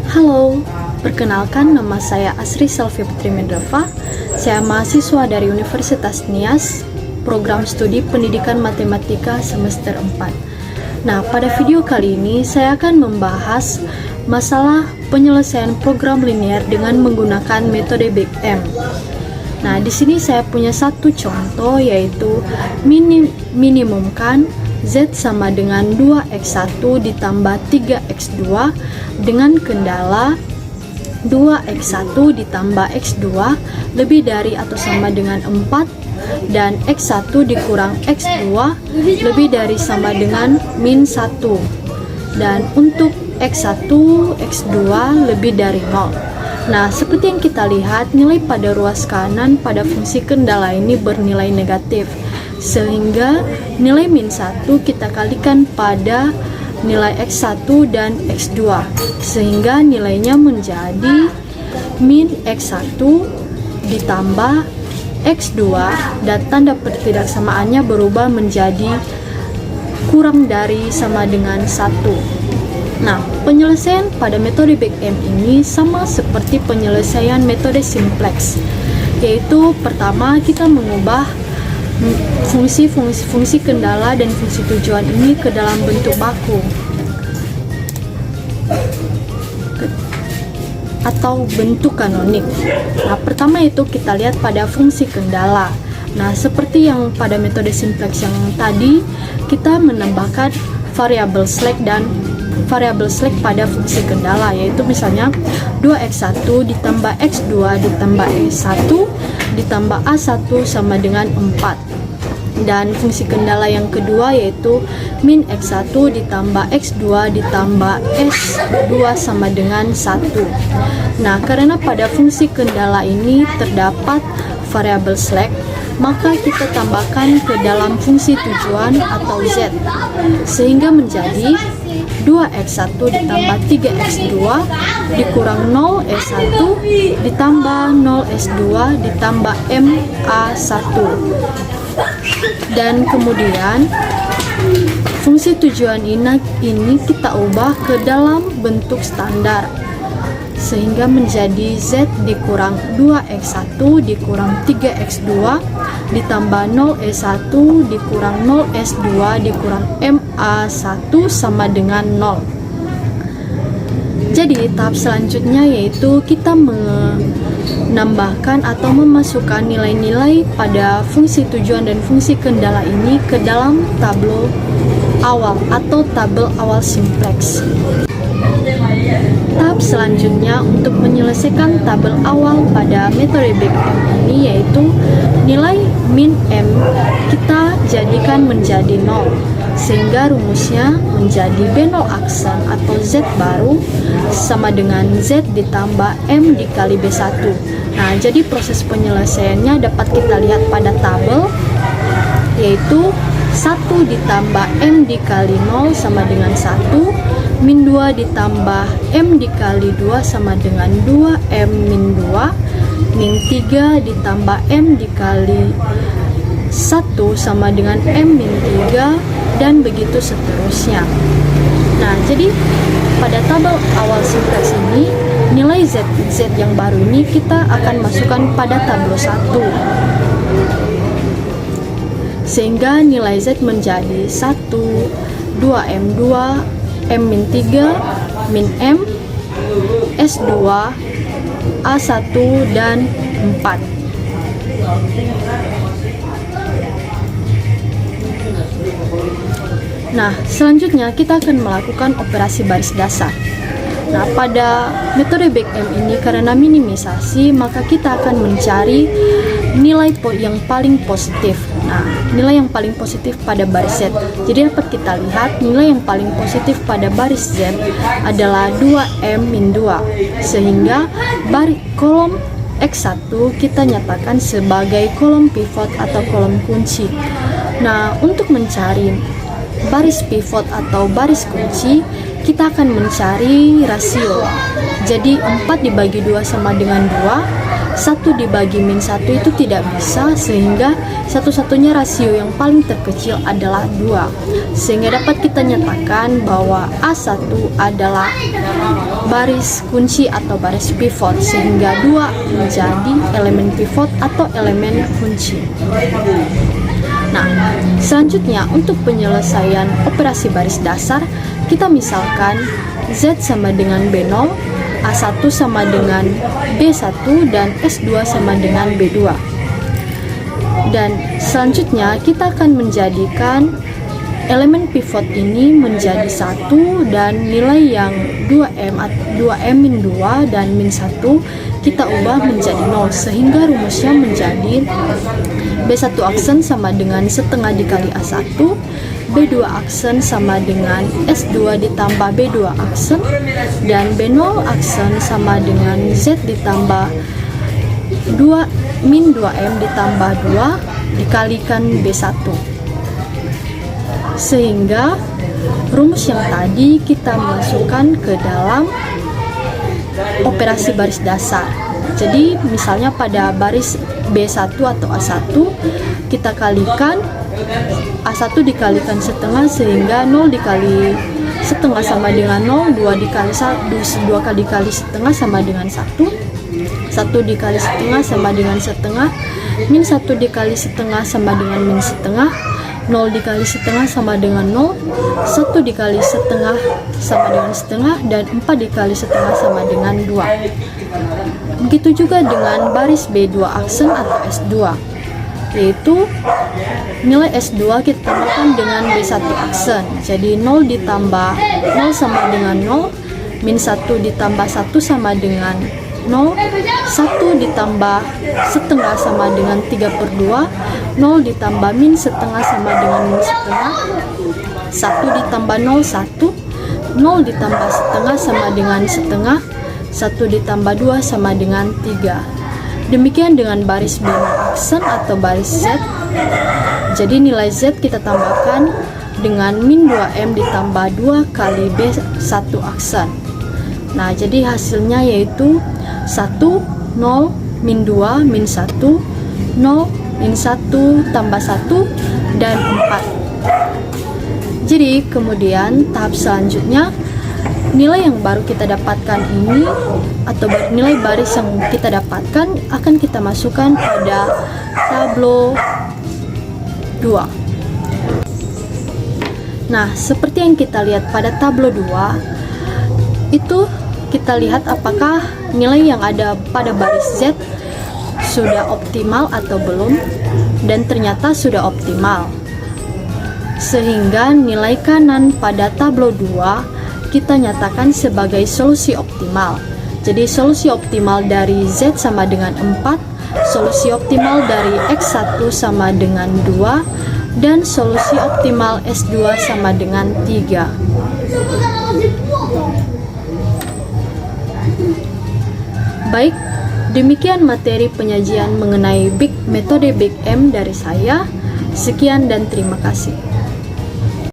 Halo, perkenalkan nama saya Asri Selvi Putri Mendrafa. Saya mahasiswa dari Universitas Nias, program studi Pendidikan Matematika semester 4. Nah, pada video kali ini saya akan membahas masalah penyelesaian program linear dengan menggunakan metode Big M. Nah, di sini saya punya satu contoh, yaitu minimumkan Z sama dengan 2x1 ditambah 3x2 dengan kendala 2x1 ditambah x2 lebih dari atau sama dengan 4 dan x1 dikurang x2 lebih dari sama dengan min 1, dan untuk x1, x2 lebih dari 0. Nah, seperti yang kita lihat, nilai pada ruas kanan pada fungsi kendala ini bernilai negatif, sehingga nilai min 1 kita kalikan pada nilai x1 dan x2, sehingga nilainya menjadi min x1 ditambah x2 dan tanda pertidaksamaannya berubah menjadi kurang dari sama dengan 1. Nah, penyelesaian pada metode Big M ini sama seperti penyelesaian metode simplex, yaitu pertama kita mengubah fungsi kendala dan fungsi tujuan ini ke dalam bentuk baku atau bentuk kanonik. Nah, pertama itu kita lihat pada fungsi kendala. Nah, seperti yang pada metode simplex yang tadi, kita menambahkan variabel slack dan variabel slack pada fungsi kendala, yaitu misalnya 2x1 ditambah x2 ditambah e1 ditambah a1 sama dengan 4. Dan fungsi kendala yang kedua yaitu min x1 ditambah x2 ditambah s2 sama dengan 1. Nah, karena pada fungsi kendala ini terdapat variabel slack, maka kita tambahkan ke dalam fungsi tujuan atau z, sehingga menjadi 2x1 ditambah 3x2 dikurang 0s1 ditambah 0s2 ditambah ma1. Dan kemudian fungsi tujuan ini kita ubah ke dalam bentuk standar, sehingga menjadi z dikurang 2x1 dikurang 3x2 ditambah 0s1 dikurang 0s2 dikurang ma1 sama dengan 0. Jadi tahap selanjutnya yaitu kita menambahkan atau memasukkan nilai-nilai pada fungsi tujuan dan fungsi kendala ini ke dalam tabel awal atau tabel awal simplex. Tahap selanjutnya untuk menyelesaikan tabel awal pada metode Big M ini yaitu nilai min M kita jadikan menjadi 0, sehingga rumusnya menjadi B0 aksen atau Z baru sama dengan Z ditambah M dikali B1. Nah, jadi proses penyelesaiannya dapat kita lihat pada tabel, yaitu 1 ditambah M dikali 0 sama dengan 1, min 2 ditambah M dikali 2 sama dengan 2M min 2, min 3 ditambah M dikali 1 sama dengan M min 3, dan begitu seterusnya. Nah, jadi pada tabel awal simplex ini, nilai Z yang baru ini kita akan masukkan pada tabel 1, sehingga nilai Z menjadi 1, 2M2, M min 3, min M, S2, A1, dan 4. Nah, selanjutnya kita akan melakukan operasi baris dasar. Nah, pada metode Big M ini karena minimisasi, maka kita akan mencari nilai yang paling positif. Nah, nilai yang paling positif pada baris Z. Jadi dapat kita lihat nilai yang paling positif pada baris Z adalah 2M min 2, sehingga kolom X1 kita nyatakan sebagai kolom pivot atau kolom kunci. Nah, untuk mencari baris pivot atau baris kunci, kita akan mencari rasio. Jadi 4 dibagi 2 sama dengan 2, 1 dibagi min 1 itu tidak bisa, sehingga satu-satunya rasio yang paling terkecil adalah 2. Sehingga dapat kita nyatakan bahwa A1 adalah baris kunci atau baris pivot, sehingga 2 menjadi elemen pivot atau elemen kunci. Nah, selanjutnya untuk penyelesaian operasi baris dasar, kita misalkan Z sama dengan B0, A1 sama dengan B1, dan S2 sama dengan B2. Dan selanjutnya kita akan menjadikan elemen pivot ini menjadi 1, dan nilai yang 2M min 2 dan min 1 kita ubah menjadi 0, sehingga rumusnya menjadi B1 aksen sama dengan setengah dikali A1, B2 aksen sama dengan S2 ditambah B2 aksen, dan B0 aksen sama dengan Z ditambah 2 min 2M ditambah 2 dikalikan B1. Sehingga rumus yang tadi kita masukkan ke dalam operasi baris dasar. Jadi misalnya pada baris B1 atau A1 kita kalikan A1 dikalikan setengah, sehingga 0 dikali setengah sama dengan 0, 2 kali dikali setengah sama dengan 1, 1 dikali setengah sama dengan setengah, min 1 dikali setengah sama dengan min setengah, 0 dikali setengah sama dengan 0, 1 dikali setengah sama dengan setengah, dan 4 dikali setengah sama dengan 2. Begitu juga dengan baris B2 aksen atau S2, yaitu nilai S2 kita tambahkan dengan B1 aksen. Jadi 0 ditambah 0 sama dengan 0, min 1 ditambah 1 sama dengan 0, 1 ditambah setengah sama dengan 3/2, 0 ditambah min setengah sama dengan min setengah, 1 ditambah 0, 1, 0 ditambah setengah sama dengan setengah, 1 ditambah 2 sama dengan 3. Demikian dengan baris B0 aksen atau baris Z. Jadi nilai Z kita tambahkan dengan min 2M ditambah 2 kali B1 aksen. Nah, jadi hasilnya yaitu 1, 0, min 2, min 1, 0, min 1, tambah 1, dan 4. Jadi kemudian tahap selanjutnya, nilai yang baru kita dapatkan ini atau nilai baris yang kita dapatkan akan kita masukkan pada tablo 2. Nah, seperti yang kita lihat pada tablo 2, itu kita lihat apakah nilai yang ada pada baris Z sudah optimal atau belum, dan ternyata sudah optimal. Sehingga nilai kanan pada tablo 2 kita nyatakan sebagai solusi optimal. Jadi solusi optimal dari Z sama dengan 4, solusi optimal dari X1 sama dengan 2, dan solusi optimal S2 sama dengan 3. Baik, demikian materi penyajian mengenai metode Big M dari saya. Sekian dan terima kasih.